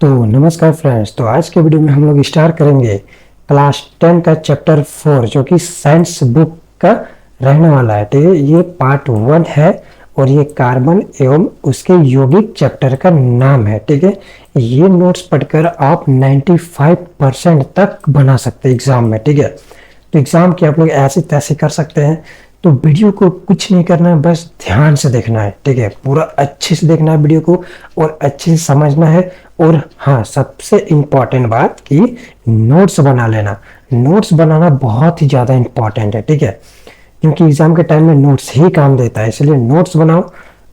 तो नमस्कार फ्रेंड्स। तो आज के वीडियो में हम लोग स्टार्ट करेंगे क्लास 10 का चैप्टर 4 जो कि साइंस बुक का रहने वाला है। तो ये पार्ट 1 है और ये कार्बन एवं उसके यौगिक चैप्टर का नाम है। ठीक है, ये नोट्स पढ़कर आप 95% तक बना सकते हैं एग्जाम में। ठीक है, तो एग्जाम की आप लोग ऐसे तैसे कर सकते हैं। तो वीडियो को कुछ नहीं करना है, बस ध्यान से देखना है। ठीक है, पूरा अच्छे से देखना है वीडियो को और अच्छे से समझना है। और हाँ, सबसे इम्पोर्टेंट बात कि नोट्स बना लेना। नोट्स बनाना बहुत ही ज़्यादा इम्पोर्टेंट है। ठीक है, क्योंकि एग्जाम के टाइम में नोट्स ही काम देता है, इसलिए नोट्स बनाओ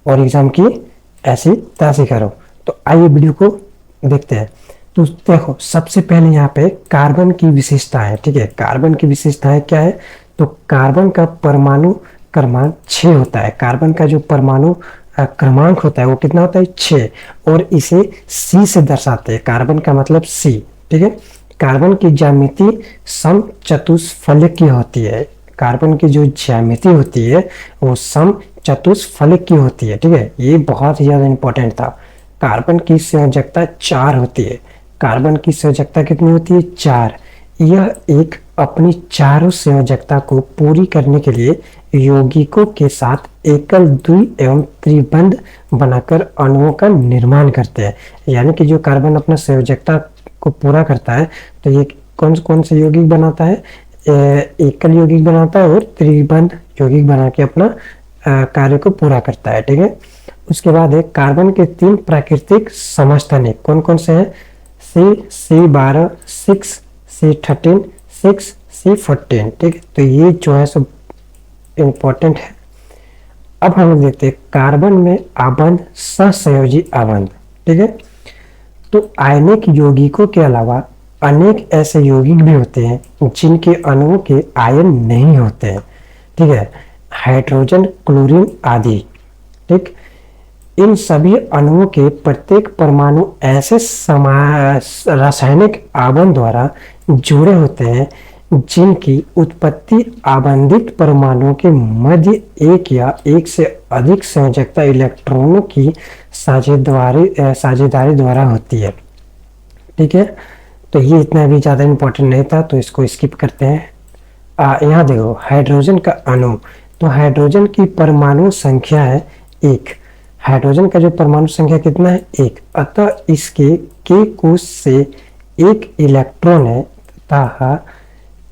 और एग्जाम की ऐसी तैसी करो। तो आइए वीडियो को देखते हैं। तो देखो, सबसे पहले यहाँ पे कार्बन की विशेषता है। ठीक है, कार्बन की विशेषताएं क्या है? तो कार्बन का परमाणु क्रमांक 6 होता है। कार्बन का जो परमाणु क्रमांक होता है वो कितना होता है? 6। और इसे सी से दर्शाते हैं। कार्बन का मतलब सी। ठीक है, कार्बन की ज्यामिति समचतुष्फलकीय होती है। कार्बन की जो ज्यामिति होती है वो समचतुष्फलकीय होती है। ठीक है, ये बहुत ही ज्यादा इंपॉर्टेंट था। कार्बन की संयोजकता 4 होती है। कार्बन की संयोजकता कितनी होती है? 4। यह एक अपनी चारों संयोजकता को पूरी करने के लिए यौगिकों के साथ एकल, द्वि एवं त्रिबंध बनाकर अणुओं का निर्माण करते हैं। यानी कि जो कार्बन अपना संयोजकता को पूरा करता है तो ये कौन कौन से यौगिक बनाता है? एकल यौगिक बनाता है और त्रिबंध यौगिक बना के अपना कार्य को पूरा करता है। ठीक है, उसके बाद है कार्बन के 3 प्राकृतिक समस्थानिक कौन कौन से हैं? C12, 6, C13, 6, C14। ठीक है, तो ये जो है सब इम्पोर्टेंट है। अब हम लोग देखते हैं कार्बन में आबंध, सहसंयोजी आबंध। ठीक है, तो आयनिक यौगिकों के अलावा अनेक ऐसे यौगिक भी होते हैं जिनके अणुओं के आयन नहीं होते हैं। ठीक है, हाइड्रोजन, क्लोरीन आदि। ठीक, इन सभी अणुओं के प्रत्येक परमाणु ऐसे रासायनिक आबंध द्वारा जुड़े होते हैं जिनकी उत्पत्ति आबंधित परमाणुओं के मध्य एक या एक से अधिक संयोजकता इलेक्ट्रॉनों की साझेदारी द्वारा होती है। ठीक है, तो ये इतना भी ज़्यादा इम्पोर्टेंट नहीं था, तो इसको स्किप करते हैं। यहाँ देखो हाइड्रोजन का अणु। तो हाइड्रोजन की परमाणु संख्या है 1। हाइड्रोजन का जो परमाणु संख्या कितना है? 1। अतः इसके के कोश से एक इलेक्ट्रॉन है तथा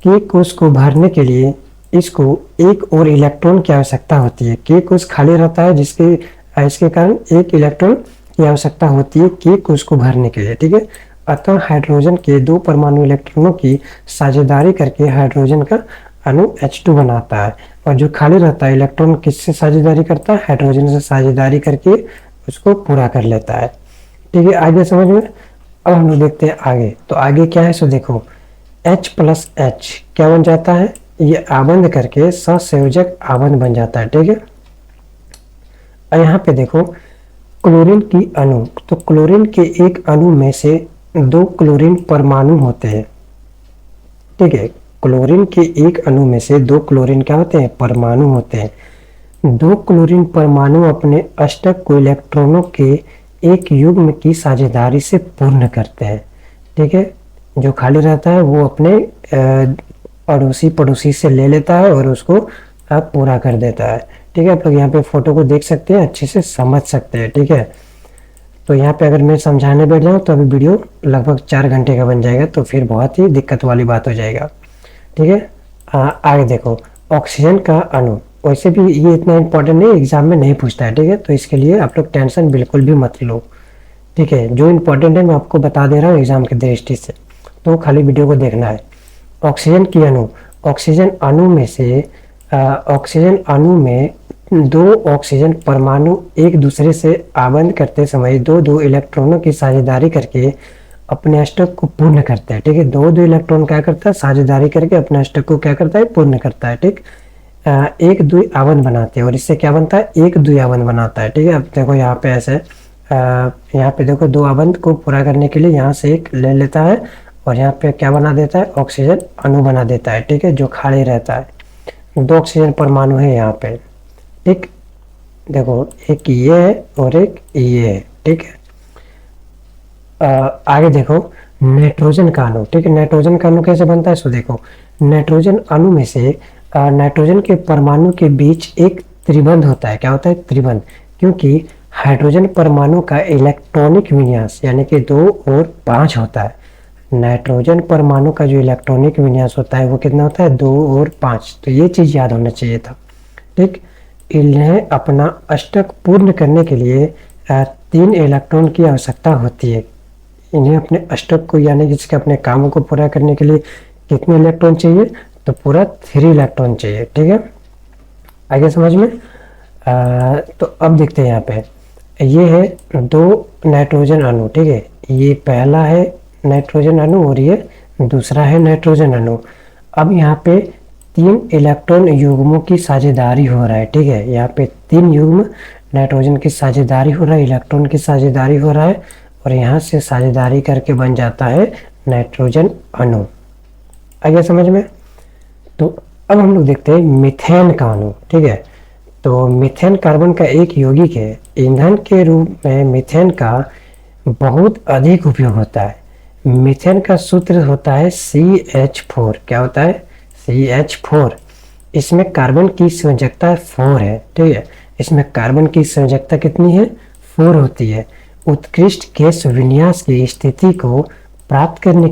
के कोश को भरने के लिए इसको एक और इलेक्ट्रॉन की आवश्यकता होती है। के कोश खाली रहता है इसके कारण एक इलेक्ट्रॉन की आवश्यकता होती है के कोश को भरने के लिए। ठीक है, अतः हाइड्रोजन के 2 परमाणु इलेक्ट्रॉनों की साझेदारी करके हाइड्रोजन का अणु H2 बनाता है। और जो खाली रहता है इलेक्ट्रॉन किससे साझेदारी करता है? हाइड्रोजन से साझेदारी करके उसको पूरा कर लेता है। ठीक है, आगे समझ में। अब हम लोग देखते हैं आगे। तो आगे क्या है? सो देखो H+H क्या बन जाता है? ये आबंध करके सहसंयोजक आबंध बन जाता है। ठीक है, और यहाँ पे देखो क्लोरीन की अणु। तो क्लोरीन के एक अणु में से 2 क्लोरीन परमाणु होते हैं। ठीक है, क्लोरीन के एक अणु में से 2 क्लोरीन क्या होते हैं? परमाणु होते हैं। 2 क्लोरीन परमाणु अपने अष्टक को इलेक्ट्रॉनों के एक युग्म की साझेदारी से पूर्ण करते हैं। ठीक है, जो खाली रहता है वो अपने अड़ोसी पड़ोसी से ले लेता है और उसको पूरा कर देता है। ठीक है, आप लोग यहाँ पे फोटो को देख सकते हैं, अच्छे से समझ सकते हैं। ठीक है, तो यहाँ पे अगर मैं समझाने बैठ जाऊँ तो अभी वीडियो लगभग 4 घंटे का बन जाएगा, तो फिर बहुत ही दिक्कत वाली बात हो जाएगा। ठीक है, आगे देखो ऑक्सीजन का अणु। वैसे भी ये इतना इंपॉर्टेंट नहीं, एग्जाम में नहीं पूछता है। ठीक है, तो इसके लिए आप लोग टेंशन बिल्कुल भी मत लो। ठीक है, जो इम्पोर्टेंट है मैं आपको बता दे रहा हूँ एग्जाम की दृष्टि से, तो खाली वीडियो को देखना है। ऑक्सीजन की अणु। ऑक्सीजन अणु में 2 ऑक्सीजन परमाणु एक दूसरे से आबंध करते समय 2 इलेक्ट्रॉनों की साझेदारी करके अपने अष्टक को पूर्ण करते हैं। ठीक है, 2 इलेक्ट्रॉन क्या करता है? साझेदारी करके अपने अष्टक को क्या करता है? पूर्ण करता है। ठीक, एक द्वि आबंध बनाते हैं और इससे क्या बनता है? एक द्वि आबंध बनाता है। ठीक है, अब देखो यहाँ पे ऐसे यहाँ पे देखो 2 आबंध को पूरा करने के लिए यहाँ से एक ले लेता है और यहाँ पे क्या बना देता है? ऑक्सीजन अणु बना देता है। ठीक है, जो खाली रहता है। 2 ऑक्सीजन परमाणु है यहाँ पे। ठीक, देखो एक ये है और एक ये है। ठीक है, आगे देखो नाइट्रोजन का अणु, ठीक है। नाइट्रोजन का अणु कैसे बनता है, सो देखो नाइट्रोजन अणु में से नाइट्रोजन के परमाणु के बीच एक त्रिबंध होता है। क्या होता है, त्रिबंध, क्योंकि हाइड्रोजन परमाणु का इलेक्ट्रॉनिक विन्यास यानी कि 2 और 5 होता है। नाइट्रोजन परमाणु का जो इलेक्ट्रॉनिक विन्यास होता है वो कितना होता है, 2 और 5। तो ये चीज याद होना चाहिए था, ठीक। इन्हें अपना अष्टक पूर्ण करने के लिए 3 इलेक्ट्रॉन की आवश्यकता होती है। इन्हें अपने अष्टक को यानी कि इसके अपने कामों को पूरा करने के लिए कितने इलेक्ट्रॉन चाहिए, तो पूरा 3 इलेक्ट्रॉन चाहिए, ठीक है। आगे समझ में। तो अब देखते हैं यहाँ पे, ये है 2 नाइट्रोजन अणु, ठीक है। ये पहला है नाइट्रोजन अणु और ये दूसरा है नाइट्रोजन अणु। अब यहाँ पे 3 इलेक्ट्रॉन युग्मों की साझेदारी हो रहा है, ठीक है। यहाँ पे 3 युग्म नाइट्रोजन की साझेदारी हो रहा है, इलेक्ट्रॉन की साझेदारी हो रहा है, और यहाँ से साझेदारी करके बन जाता है नाइट्रोजन अणु। आगे समझ में। तो अब हम लोग देखते हैं मीथेन का अणु, ठीक है। तो मीथेन कार्बन का एक यौगिक है। ईंधन के रूप में मीथेन का बहुत अधिक उपयोग होता है। मीथेन का सूत्र होता है CH4। क्या होता है, CH4। इसमें कार्बन की संयोजकता 4 है, ठीक है। इसमें कार्बन की संयोजकता कितनी है, 4 होती है। उत्कृष्ट गैस विन्यास की स्थिति को प्राप्त करने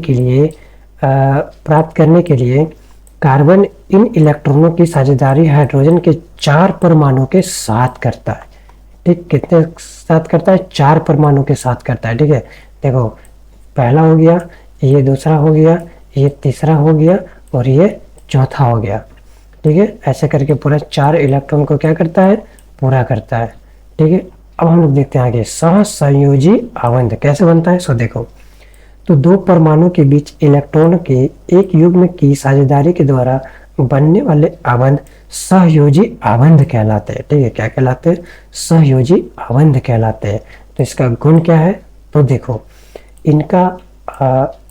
के लिए कार्बन इन इलेक्ट्रॉनों की साझेदारी हाइड्रोजन के 4 परमाणु के साथ करता है, ठीक। कितने साथ करता है, 4 परमाणु के साथ करता है, ठीक है। देखो पहला हो गया, ये दूसरा हो गया, ये तीसरा हो गया और ये चौथा हो गया, ठीक है। ऐसे करके पूरा 4 इलेक्ट्रॉन को क्या करता है, पूरा करता है, ठीक है। अब हम लोग देखते हैं आगे सहसंयोजी आबंध कैसे बनता है। सो देखो, तो 2 परमाणु के बीच इलेक्ट्रॉन के एक युग्म की साझेदारी के द्वारा बनने वाले आबंध सहयोजी आबंध कहलाते हैं, ठीक है। क्या कहलाते हैं, सहयोजी आबंध कहलाते हैं। तो इसका गुण क्या है, तो देखो इनका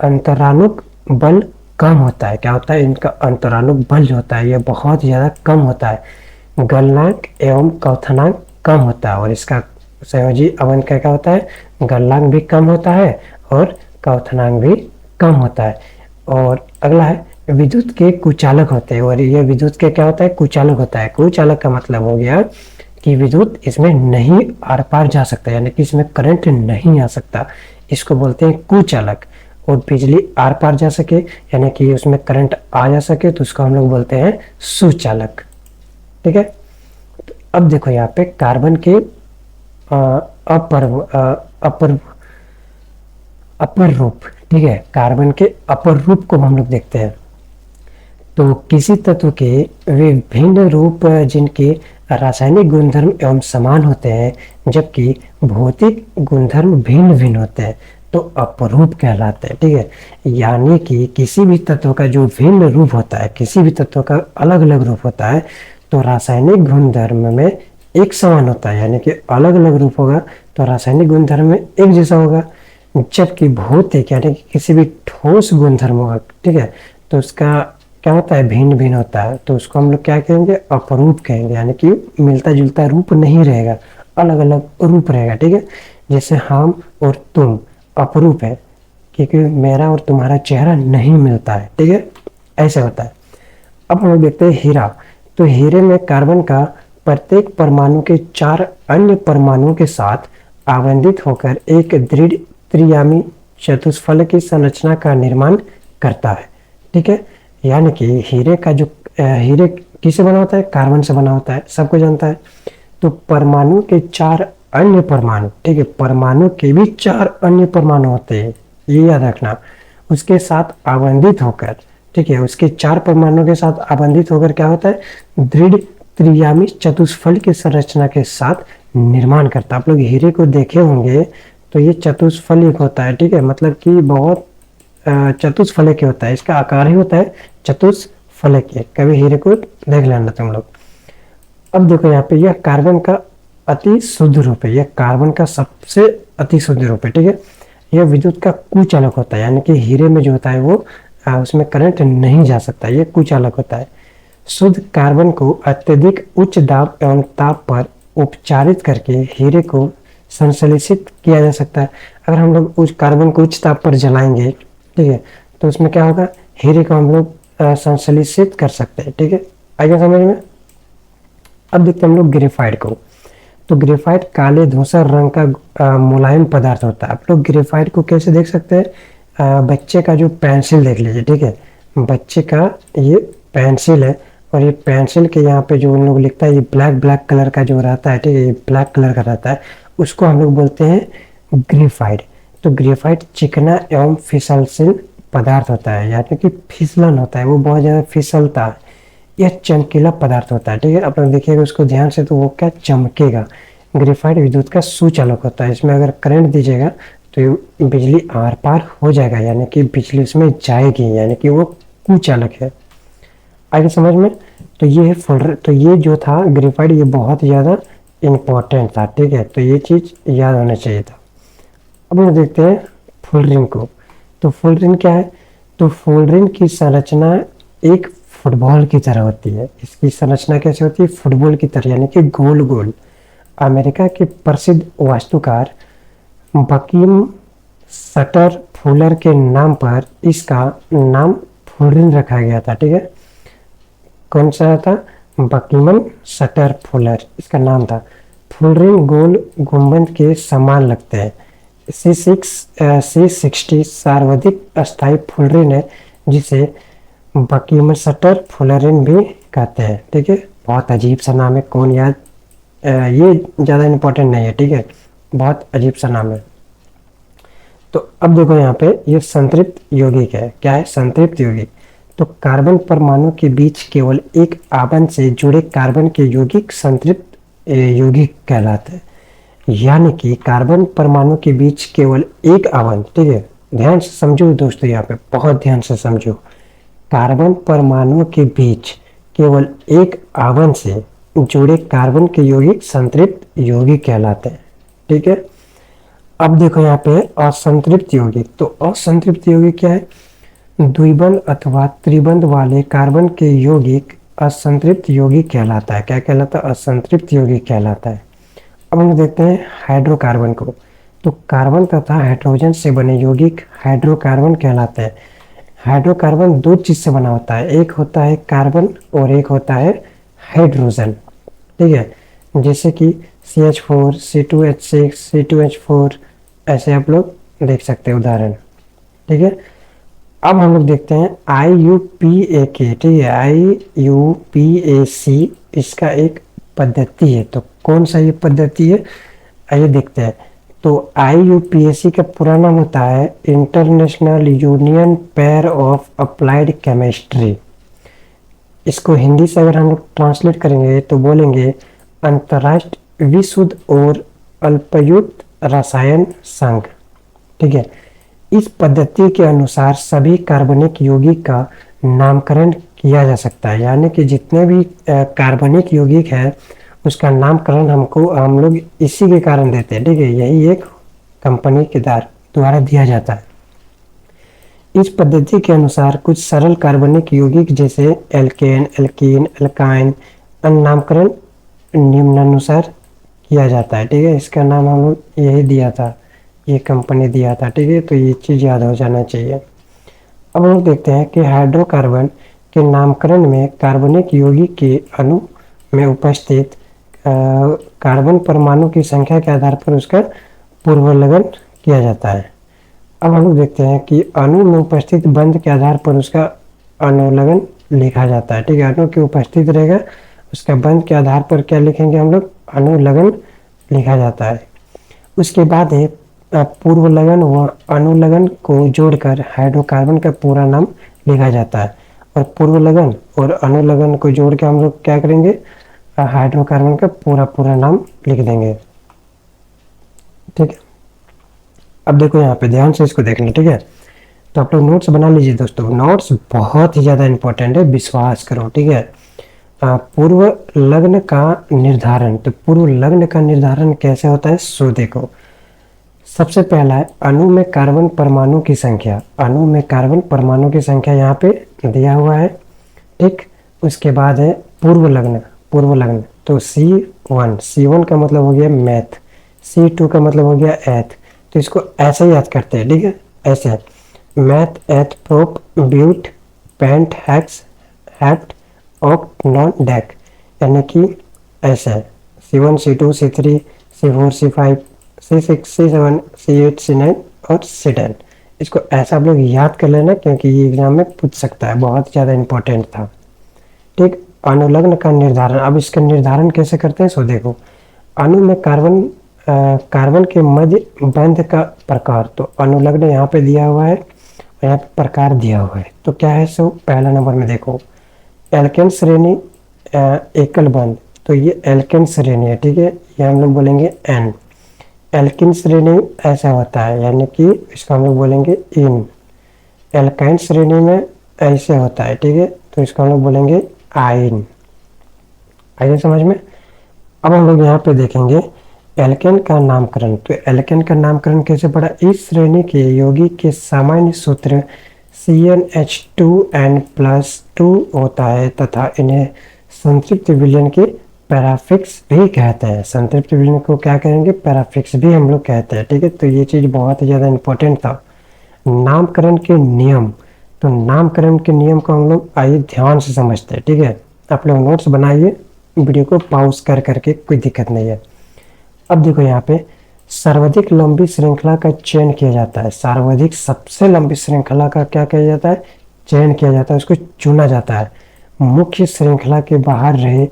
अंतरानुक बल कम होता है। क्या होता है, इनका अंतरानुक बल जो होता है ये बहुत ज़्यादा कम होता है। गलनांक एवं क्वथनांक कम होता है, और इसका संयोजी आबंध का क्या होता है, गलनांक भी कम होता है और क्वथनांक भी कम होता है। और अगला है विद्युत के कुचालक होते हैं, और ये विद्युत के क्या होता है, कुचालक होता है। कुचालक का मतलब हो गया कि विद्युत इसमें नहीं आर पार जा सकता, यानी कि इसमें करंट नहीं आ सकता, इसको बोलते हैं कुचालक। और बिजली आर पार जा सके यानी कि उसमें करंट आ जा सके तो उसको हम लोग बोलते हैं सुचालक, ठीक है। तो अब देखो यहाँ पे कार्बन के अपर रूप, ठीक है। कार्बन के अपर रूप को हम लोग देखते हैं। तो किसी तत्व के विभिन्न रूप जिनके रासायनिक गुणधर्म एवं समान होते हैं जबकि भौतिक गुणधर्म भिन्न भिन्न होते हैं तो अपरूप कहलाते हैं, ठीक है। यानी कि किसी भी तत्व का जो भिन्न रूप होता है, किसी भी तत्व का अलग अलग रूप होता है तो रासायनिक गुणधर्म में एक समान होता है, यानी कि अलग अलग रूप होगा तो रासायनिक गुणधर्म में एक जैसा होगा। जबकि भौतिक यानी कि किसी भी ठोस गुणधर्म होगा, ठीक है, तो उसका क्या होता है, भिन्न भिन्न होता है, तो उसको हम लोग क्या कहेंगे, अपरूप कहेंगे। यानी कि मिलता जुलता रूप नहीं रहेगा, अलग अलग रूप रहेगा, ठीक है। जैसे हम और तुम अपरूप है क्योंकि मेरा और तुम्हारा चेहरा नहीं मिलता है, ठीक है, ऐसे होता है। अब हम लोग देखते हैं हीरा। तो हीरे में कार्बन का प्रत्येक परमाणु के 4 अन्य परमाणुओं के साथ आवंधित होकर एक दृढ़ त्रियामी चतुष्फलक की संरचना का निर्माण करता है, ठीक है। यानी कि हीरे का जो हीरे किससे बना होता है, कार्बन से बना होता है, सबको जानता है। तो परमाणु के 4 अन्य परमाणु, ठीक है, परमाणु के भी 4 अन्य परमाणु होते हैं, ये याद रखना। उसके साथ आवंधित होकर, ठीक है, उसके 4 परमाणु के साथ आवंधित होकर क्या होता है, दृढ़ त्रियामी चतुष्फल की संरचना के साथ निर्माण करता है। आप लोग हीरे को देखे होंगे तो ये चतुष्फलिक होता है, ठीक है, मतलब कि बहुत चतुष्फलक होता है, इसका आकार ही होता है चतुष्फलक। कभी हीरे को देख लेना तुम लोग। अब देखो यहाँ पे यह कार्बन का अति शुद्ध रूप है, यह कार्बन का सबसे अति शुद्ध रूप है, ठीक है। यह विद्युत का कुचालक होता है, यानी कि हीरे में जो होता है वो उसमें करंट नहीं जा सकता, यह कुचालक होता है। शुद्ध कार्बन को अत्यधिक उच्च दाब एवं ताप पर उपचारित करके हीरे को संश्लेषित किया जा सकता है। अगर हम लोग उस कार्बन को उच्च ताप पर जलाएंगे, ठीक है, तो उसमें क्या होगा, हीरे को हम लोग संश्लेषित कर सकते हैं। ठीक है, आइए समझ में। अब देखते हैं हम लोग ग्रेफाइट को। तो ग्रेफाइट काले धूसर रंग का मुलायम पदार्थ होता है। आप लोग ग्रेफाइट को कैसे देख सकते हैं, बच्चे का जो पेंसिल देख लीजिए, ठीक है, बच्चे का ये पेंसिल है और ये पेंसिल के यहाँ पे जो उन लोग लिखता है, ये ब्लैक ब्लैक कलर का जो रहता है, ठीक है, ये ब्लैक कलर का रहता है, उसको हम लोग बोलते हैं ग्रेफाइट। तो ग्रेफाइट चिकना एवं फिसलशील पदार्थ होता है, यानी कि फिसलन होता है, वो बहुत ज़्यादा फिसलता है। यह चमकीला पदार्थ होता है। ठीक है, आप लोग देखिएगा उसको ध्यान से, तो वो क्या चमकेगा। ग्रेफाइट विद्युत का सुचालक होता है। इसमें अगर करंट दीजिएगा तो बिजली आर पार हो जाएगा, यानी कि बिजली उसमें जाएगी, यानी कि वो कुचालक है। आगे समझ में। तो ये है फुल, तो ये जो था ग्रेफाइट, ये बहुत ज़्यादा इम्पोर्टेंट था। ठीक है, तो ये चीज़ याद होना चाहिए था। अब हम देखते हैं फुलरिन को। तो फुलरिन क्या है, तो फुलरिन की संरचना एक फुटबॉल की तरह होती है। इसकी संरचना कैसे होती है, फुटबॉल की तरह, यानी कि गोल गोल। अमेरिका के प्रसिद्ध वास्तुकार बकीम सटर फुलर के नाम पर इसका नाम फुलरिन रखा गया था। ठीक है, कौन सा था, बकीमन सटर फुलर इसका नाम था। फुलरिन गोल गुंबद के समान लगते हैं। C60 सर्वाधिक अस्थायी फुलरिन है, जिसे बकीमन सटर फुलरिन भी कहते हैं। ठीक है, बहुत अजीब सा नाम है, कौन याद, ये ज़्यादा इम्पोर्टेंट नहीं है। ठीक है, बहुत अजीब सा नाम है। तो अब देखो यहाँ पे ये संतृप्त यौगिक है। क्या है, संतृप्त यौगिक। तो कार्बन परमाणु के बीच केवल एक आवन से जुड़े कार्बन के यौगिक संतृप्त यौगिक कहलाते हैं। यानी कि कार्बन परमाणु के बीच केवल एक आवन, ठीक है, ध्यान से समझो दोस्तों, यहाँ पे बहुत ध्यान से समझो। कार्बन परमाणु के बीच केवल एक आवन से जुड़े कार्बन के यौगिक संतृप्त यौगिक कहलाते हैं। ठीक है, अब देखो यहाँ पे असंतृप्त यौगिक। तो असंतृप्त यौगिक क्या है, द्विबंध अथवा त्रिबंध वाले कार्बन के यौगिक असंतृप्त यौगिक कहलाता है। क्या कहलाता है, असंतृप्त यौगिक कहलाता है। अब हम देखते हैं हाइड्रोकार्बन को। तो कार्बन तथा हाइड्रोजन से बने यौगिक हाइड्रोकार्बन कहलाते हैं। हाइड्रोकार्बन दो चीज से बना होता है, एक होता है कार्बन और एक होता है हाइड्रोजन। ठीक है, जैसे कि CH4, C2H6, C2H4, ऐसे आप लोग देख सकते हैं उदाहरण। ठीक है, अब हम लोग देखते हैं IUPAC। ठीक है, IUPAC इसका एक पद्धति है। तो कौन सा ये पद्धति है, आइए देखते हैं। तो IUPAC का पूरा नाम होता है international union pair of applied chemistry. इसको हिंदी से अगर हम लोग ट्रांसलेट करेंगे तो बोलेंगे अंतर्राष्ट्रीय विशुद्ध और अल्पयुक्त रसायन संघ। ठीक है, इस पद्धति के अनुसार सभी कार्बनिक यौगिक का नामकरण किया जा सकता है। यानी कि जितने भी कार्बनिक यौगिक है उसका नामकरण हम लोग इसी के कारण देते हैं। ठीक है, यही एक कंपनी के द्वारा दिया जाता है। इस पद्धति के अनुसार कुछ सरल कार्बनिक यौगिक जैसे एल्केन, एल्कीन, एल्काइन नामकरण निम्नानुसार किया जाता है। ठीक है, इसका नाम हम लोग यही दिया था, ये कंपनी दिया था। ठीक है, तो ये चीज़ याद हो जाना चाहिए। अब हम देखते हैं कि हाइड्रोकार्बन के नामकरण में कार्बनिक यौगिक के अणु में उपस्थित कार्बन परमाणु की संख्या के आधार पर उसका पूर्वलगन किया जाता है। अब हम लोग देखते हैं कि अणु में उपस्थित बंध के आधार पर उसका अनुलगन लिखा जाता है। ठीक है, अणु के उपस्थित रहेगा, उसका बंध के आधार पर क्या लिखेंगे हम लोग, अनुलगन लिखा जाता है। उसके बाद है पूर्वलगन व अनुलगन को जोड़कर हाइड्रोकार्बन का पूरा नाम लिखा जाता है। और पूर्वलगन और अनुलगन को जोड़ के हम लोग क्या करेंगे, हाइड्रोकार्बन का पूरा नाम लिख देंगे। ठीक है, अब देखो यहाँ पे ध्यान से इसको देखना। ठीक है, तो आप लोग नोट्स बना लीजिए दोस्तों, नोट्स बहुत ही ज़्यादा इंपॉर्टेंट है, विश्वास करो। ठीक है, पूर्व लग्न का निर्धारण। तो पूर्व लग्न का निर्धारण कैसे होता है, सो देखो। सबसे पहला है अणु में कार्बन परमाणु की संख्या। अणु में कार्बन परमाणु की संख्या यहाँ पे दिया हुआ है। ठीक, उसके बाद है पूर्व लग्न। पूर्व लग्न तो C1 का मतलब हो गया मैथ, C2 का मतलब हो गया एथ, तो इसको ऐसे ही याद करते हैं, ठीक है, ऐसे meth, eth, prop, but, pent, hex, hept, oct, non, dec, यानी कि ऐसे है C1, C2, C3, C4, C5, C6, C7, C8, C9 और C10। इसको ऐसा आप लोग याद कर लेना क्योंकि ये एग्जाम में पूछ सकता है, बहुत ज़्यादा इंपॉर्टेंट था। ठीक, अनुलग्न का निर्धारण। अब इसका निर्धारण कैसे करते हैं, सो देखो, अणु में कार्बन के मध्य बंध का प्रकार, तो अनुलग्न यहाँ पे दिया हुआ है और यहाँ पे प्रकार दिया हुआ है, तो क्या है, सो पहला नंबर में देखो एल्केन श्रेणी एकल बंध, तो ये एल्केन श्रेणी है, ठीक है, ये हम लोग बोलेंगे एन। एल्किन श्रेणी ऐसा होता है, यानी कि इसको हम लोग बोलेंगे इन। एल्काइन श्रेणी में ऐसे होता है, ठीक है, तो इसको हम लोग बोलेंगे आइन। आइए समझ में। अब हम लोग यहाँ पे देखेंगे एल्केन का नामकरण, तो एल्केन का नामकरण कैसे पड़ा, इस श्रेणी के यौगिक के सामान्य सूत्र CnH2n+2 होता है तथा इन्हें संतृप्त विलयन के पैराफिक्स भी कहते हैं। संतृप्त विलयन को क्या कहेंगे, पैराफिक्स भी हम लोग कहते हैं, ठीक है, तो ये चीज़ बहुत ही ज़्यादा इंपॉर्टेंट था। नामकरण के नियम, तो नामकरण के नियम को हम लोग आइए ध्यान से समझते हैं, ठीक है, आप लोग नोट्स बनाइए, वीडियो को पॉज कर करके, कोई दिक्कत नहीं है। अब देखो यहाँ पे सर्वाधिक लंबी श्रृंखला का चयन किया जाता है, सर्वाधिक सबसे लंबी श्रृंखला का क्या किया जाता है, चयन किया जाता है, उसको चुना जाता है। मुख्य श्रृंखला के बाहर रहे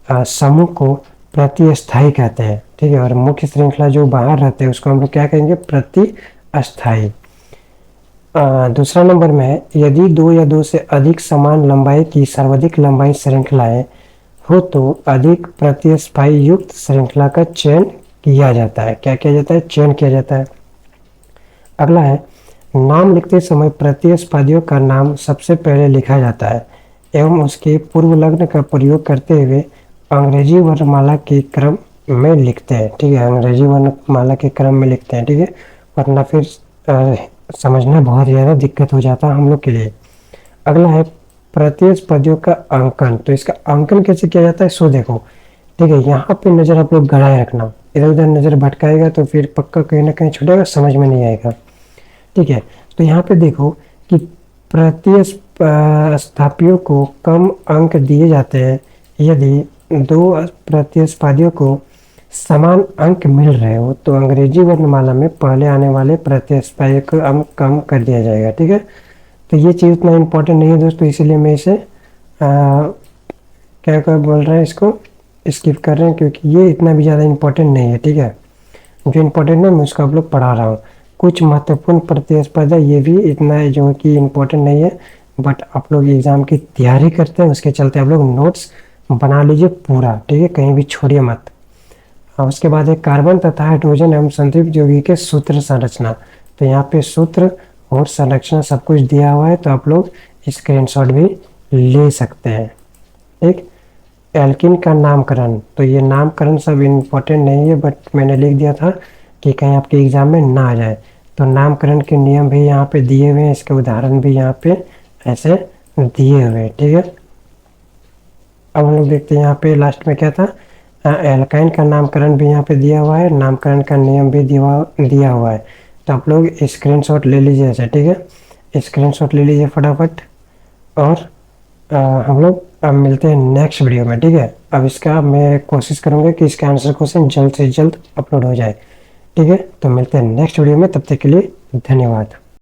समूह को प्रतिस्थायी कहते हैं, ठीक है, और मुख्य श्रृंखला जो बाहर रहते हैं उसको हम लोग क्या कहेंगे, प्रतिस्थायी। दूसरा नंबर में है यदि दो या दो से अधिक समान लंबाई की सर्वाधिक लंबाई श्रृंखलाएं हो तो अधिक प्रतिस्थायी युक्त श्रृंखला का चयन किया जाता है। क्या किया जाता है, चयन किया जाता है। अगला है नाम लिखते समय प्रतिस्पर्धियों का नाम सबसे पहले लिखा जाता है एवं उसके पूर्व लग्न का प्रयोग करते हुए अंग्रेजी वर्णमाला के क्रम में लिखते हैं, ठीक है, अंग्रेजी वर्णमाला के क्रम में लिखते हैं, ठीक है, वरना फिर समझना बहुत ज़्यादा दिक्कत हो जाता है हम लोग के लिए। अगला है प्रतिस्पर्धियों का अंकन, तो इसका अंकन कैसे किया जाता है, सो देखो, ठीक है, यहाँ पे नज़र आप लोग गड़ाए रखना, इधर उधर नज़र भटकाएगा तो फिर पक्का कहीं ना कहीं छूटेगा, समझ में नहीं आएगा, ठीक है। तो यहाँ पे देखो कि प्रतिस्पर्धियों को कम अंक दिए जाते हैं यदि दो प्रतिस्पर्धियों को समान अंक मिल रहे हो तो अंग्रेजी वर्णमाला में पहले आने वाले प्रतिस्पर्धी को अंक कम कर दिया जाएगा, ठीक है। तो ये चीज़ उतना इम्पोर्टेंट नहीं है दोस्तों, इसीलिए मैं इसे क्या बोल रहे हैं, इसको स्किप कर रहे हैं क्योंकि ये इतना भी ज़्यादा इम्पोर्टेंट नहीं है, ठीक है। जो इम्पोर्टेंट है मैं उसको आप लोग पढ़ा रहा हूँ। कुछ महत्वपूर्ण प्रतिस्पर्धा ये भी इतना जो कि इम्पोर्टेंट नहीं है, बट आप लोग एग्ज़ाम की तैयारी करते हैं उसके चलते आप लोग नोट्स बना लीजिए पूरा, ठीक है, कहीं भी छोड़िए मत। और उसके बाद है कार्बन तथा हाइड्रोजन एवं संतृप्त यौगिक के सूत्र संरचना, तो यहाँ पे सूत्र और संरचना सब कुछ दिया हुआ है, तो आप लोग स्क्रीनशॉट भी ले सकते हैं, ठीक। एल्किन का नामकरण, तो ये नामकरण सब इम्पोर्टेंट नहीं है, बट मैंने लिख दिया था कि कहीं आपके एग्जाम में ना आ जाए, तो नामकरण के नियम भी यहाँ पे दिए हुए हैं, इसके उदाहरण भी यहाँ पे ऐसे दिए हुए हैं, ठीक है। अब हम लोग देखते हैं यहाँ पे लास्ट में क्या था, एल्काइन का नामकरण भी यहाँ पे दिया हुआ है, नामकरण का नियम भी दिया हुआ है, तो आप लोग स्क्रीनशॉट ले लीजिए ऐसे, ठीक है, स्क्रीनशॉट ले लीजिए फटाफट। और हम लोग अब मिलते हैं नेक्स्ट वीडियो में, ठीक है। अब इसका मैं कोशिश करूँगा कि इसका आंसर क्वेश्चन जल्द से जल्द अपलोड हो जाए, ठीक है। तो मिलते हैं नेक्स्ट वीडियो में, तब तक के लिए धन्यवाद।